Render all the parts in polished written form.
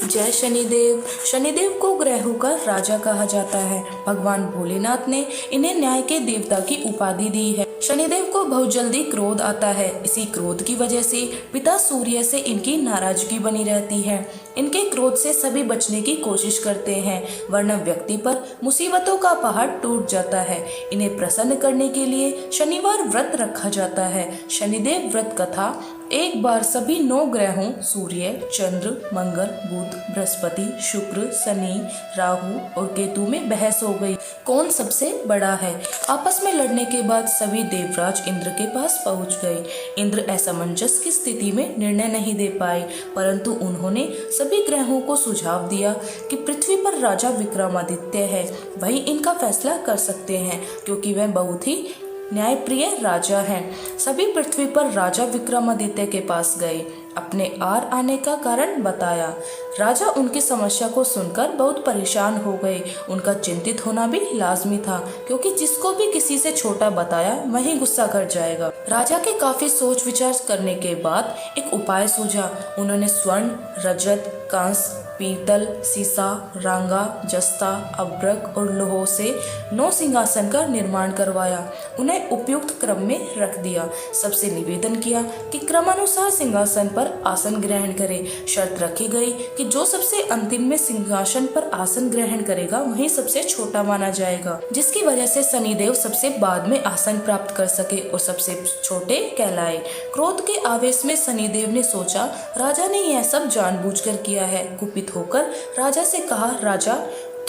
जय शनिदेव। शनिदेव को ग्रहों का राजा कहा जाता है। भगवान भोलेनाथ ने इन्हें न्याय के देवता की उपाधि दी है। शनिदेव को बहुत जल्दी क्रोध आता है। इसी क्रोध की वजह से पिता सूर्य से इनकी नाराजगी बनी रहती है। इनके क्रोध से सभी बचने की कोशिश करते हैं, वरना व्यक्ति पर मुसीबतों का पहाड़ टूट जाता है। इन्हें प्रसन्न करने के लिए शनिवार व्रत रखा जाता है। शनिदेव व्रत कथा। एक बार सभी 9 ग्रहों सूर्य, चंद्र, मंगल, बुध, बृहस्पति, शुक्र, शनि, राहु और केतु में बहस हो गई, कौन सबसे बड़ा है। आपस में लड़ने के बाद सभी देवराज इंद्र के पास पहुंच गए। इंद्र असमंजस की स्थिति में निर्णय नहीं दे पाए, परंतु उन्होंने सभी ग्रहों को सुझाव दिया कि पृथ्वी पर राजा विक्रमादित्य है, वही इनका फैसला कर सकते हैं, क्योंकि वह बहुत ही न्यायप्रिय राजा हैं। सभी पृथ्वी पर राजा विक्रमादित्य के पास गए, अपने आने का कारण बताया। राजा उनकी समस्या को सुनकर बहुत परेशान हो गए। उनका चिंतित होना भी लाजमी था, क्योंकि जिसको भी किसी से छोटा बताया वही गुस्सा कर जाएगा। राजा के काफी सोच विचार करने के बाद एक उपाय सूझा। उन्होंने स्वर्ण, रजत, कांस्य, पीतल, सीसा, रांगा, जस्ता, अभ्रक और लोहों से 9 सिंहासन का निर्माण करवाया। उन्हें उपयुक्त क्रम में रख दिया। सबसे निवेदन किया कि क्रमानुसार सिंहासन पर आसन ग्रहण करे। शर्त रखी गई कि जो सबसे अंतिम में सिंहासन पर आसन ग्रहण करेगा वही सबसे छोटा माना जाएगा, जिसकी वजह से शनिदेव सबसे बाद में आसन प्राप्त कर सके और सबसे छोटे कहलाए। क्रोध के आवेश में शनिदेव ने सोचा राजा ने यह सब जानबूझकर किया है। कुपित होकर राजा से कहा, राजा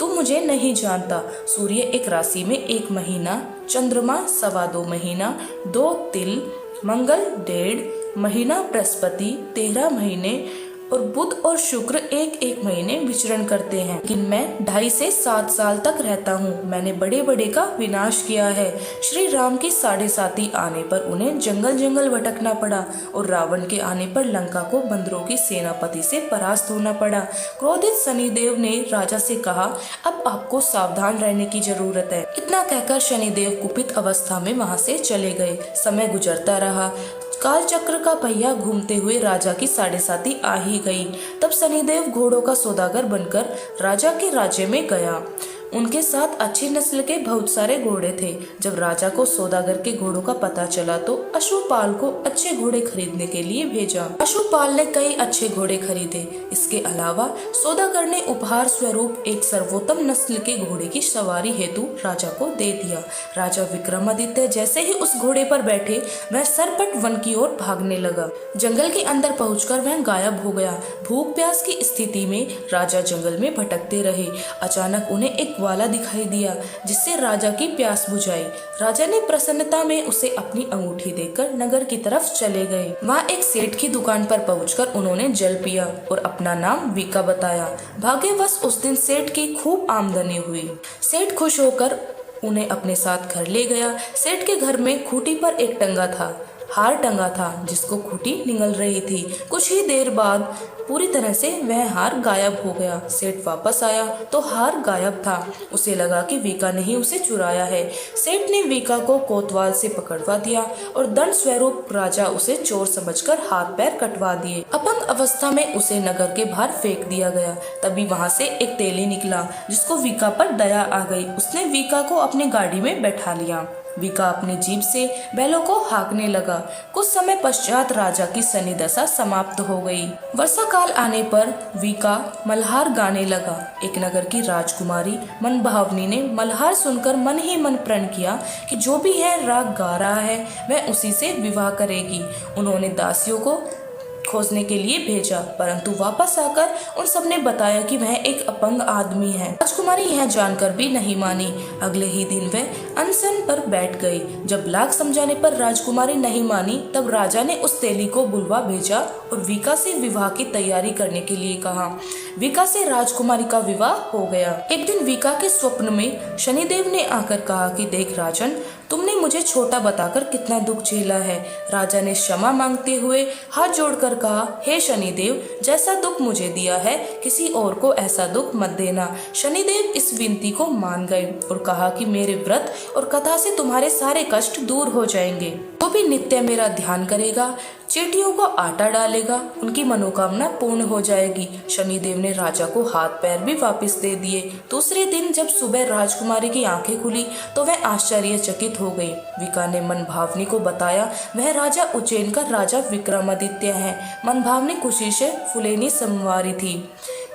तुम मुझे नहीं जानता। सूर्य एक राशि में 1 महीना, चंद्रमा 2.25 महीना, 2 तिल, मंगल 1.5 महीना, बृहस्पति 13 महीने और बुध और शुक्र 1-1 महीने विचरण करते हैं। लेकिन मैं 2.5 से 7 साल तक रहता हूँ। मैंने बड़े बड़े का विनाश किया है। श्री राम की 7.5 आने पर उन्हें जंगल जंगल भटकना पड़ा और रावण के आने पर लंका को बंदरों की सेनापति से परास्त होना पड़ा। क्रोधित शनिदेव ने राजा से कहा, अब आपको सावधान रहने की जरूरत है। इतना कहकर शनिदेव कुपित अवस्था में वहाँ से चले गए। समय गुजरता रहा। काल चक्र का पहिया घूमते हुए राजा की 7.5 आ ही गई। तब शनिदेव घोड़ों का सौदागर बनकर राजा के राज्य में गया। उनके साथ अच्छी नस्ल के बहुत सारे घोड़े थे। जब राजा को सौदागर के घोड़ों का पता चला तो अश्वपाल को अच्छे घोड़े खरीदने के लिए भेजा। अश्वपाल ने कई अच्छे घोड़े खरीदे। इसके अलावा सौदागर ने उपहार स्वरूप एक सर्वोत्तम नस्ल के घोड़े की सवारी हेतु राजा को दे दिया। राजा विक्रमादित्य जैसे ही उस घोड़े पर बैठे, वह सरपट वन की ओर भागने लगा। जंगल के अंदर पहुंचकर वह गायब हो गया। भूख प्यास की स्थिति में राजा जंगल में भटकते रहे। अचानक उन्हें एक ग्वाला दिखाई दिया, जिससे राजा की प्यास बुझाई। राजा ने प्रसन्नता में उसे अपनी अंगूठी देकर नगर की तरफ चले गए। वहाँ एक सेठ की दुकान पर पहुंचकर उन्होंने जल पिया और अपना नाम वीका बताया। भाग्यवश उस दिन सेठ की खूब आमदनी हुई। सेठ खुश होकर उन्हें अपने साथ घर ले गया। सेठ के घर में खूंटी पर एक टंगा था, हार टंगा था, जिसको खूंटी निगल रही थी। कुछ ही देर बाद पूरी तरह से वह हार गायब हो गया। सेठ वापस आया तो हार गायब था। उसे लगा कि वीका ने ही उसे चुराया है। सेठ ने वीका को कोतवाल से पकड़वा दिया और दंड स्वरूप राजा उसे चोर समझकर हाथ पैर कटवा दिए। अपंग अवस्था में उसे नगर के बाहर फेंक दिया गया। तभी वहां से एक तेली निकला, जिसको वीका पर दया आ गई। उसने वीका को अपनी गाड़ी में बैठा लिया। वीका अपनी जीभ से बैलों को हाँकने लगा। कुछ समय पश्चात राजा की शनि दशा समाप्त हो गई। वर्षा काल आने पर वीका मल्हार गाने लगा। एक नगर की राजकुमारी मनभावनी ने मल्हार सुनकर मन ही मन प्रण किया कि जो भी है राग गा रहा है वह उसी से विवाह करेगी। उन्होंने दासियों को खोजने के लिए भेजा, परंतु वापस आकर उन सब ने बताया कि वह एक अपंग आदमी है। राजकुमारी यह जानकर भी नहीं मानी। अगले ही दिन वह अनशन पर बैठ गई। जब लाख समझाने पर राजकुमारी नहीं मानी, तब राजा ने उस तेली को बुलवा भेजा और वीका से विवाह की तैयारी करने के लिए कहा। वीका से राजकुमारी का विवाह हो गया। एक दिन वीका के स्वप्न में शनिदेव ने आकर कहा कि देख राजन, तुमने मुझे छोटा बताकर कितना दुख झेला है। राजा ने क्षमा मांगते हुए हाथ जोड़कर कहा, हे शनिदेव, जैसा दुख मुझे दिया है किसी और को ऐसा दुख मत देना। शनिदेव इस विनती को मान गए और कहा कि मेरे व्रत और कथा से तुम्हारे सारे कष्ट दूर हो जाएंगे। तो भी नित्य मेरा ध्यान करेगा, चींटियों को आटा डालेगा, उनकी मनोकामना पूर्ण हो जाएगी। शनिदेव ने राजा को हाथ पैर भी वापस दे दिए। दूसरे दिन जब सुबह राजकुमारी की आंखें खुली तो वह आश्चर्यचकित हो गई। विका ने मनभावनी को बताया वह राजा उज्जैन का राजा विक्रमादित्य है। मनभावनी खुशी से फुलेनी संवारी थी।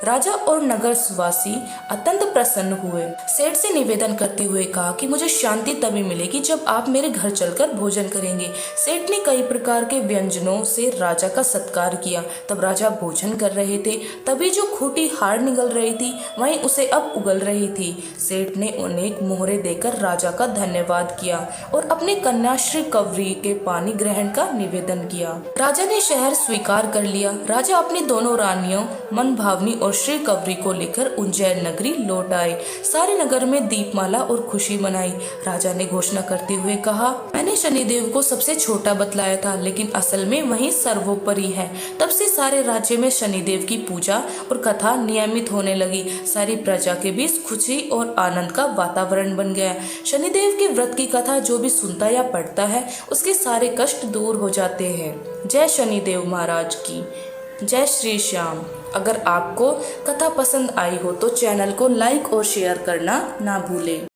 राजा और नगरवासी अत्यंत प्रसन्न हुए। सेठ से निवेदन करते हुए कहा कि मुझे शांति तभी मिलेगी जब आप मेरे घर चलकर भोजन करेंगे। सेठ ने कई प्रकार के व्यंजनों से राजा का सत्कार किया। तब राजा भोजन कर रहे थे, तभी जो खूंटी हाड़ निगल रही थी वहीं उसे अब उगल रही थी। सेठ ने अनेक मोहरे देकर राजा का धन्यवाद किया और अपनी कन्या श्री कवरी के पानी ग्रहण का निवेदन किया। राजा ने शहर स्वीकार कर लिया। राजा अपनी दोनों रानियों मनभावनी और श्री कवरी को लेकर उज्जैन नगरी लौट आए। सारे नगर में दीपमाला और खुशी मनाई। राजा ने घोषणा करते हुए कहा, मैंने शनिदेव को सबसे छोटा बतलाया था, लेकिन असल में वही सर्वोपरि है। तब से सारे राज्य में शनिदेव की पूजा और कथा नियमित होने लगी। सारी प्रजा के बीच खुशी और आनंद का वातावरण बन गया। शनिदेव के व्रत की कथा जो भी सुनता या पढ़ता है उसके सारे कष्ट दूर हो जाते हैं। जय शनिदेव महाराज की जय। श्री श्याम। अगर आपको कथा पसंद आई हो तो चैनल को लाइक और शेयर करना ना भूलें।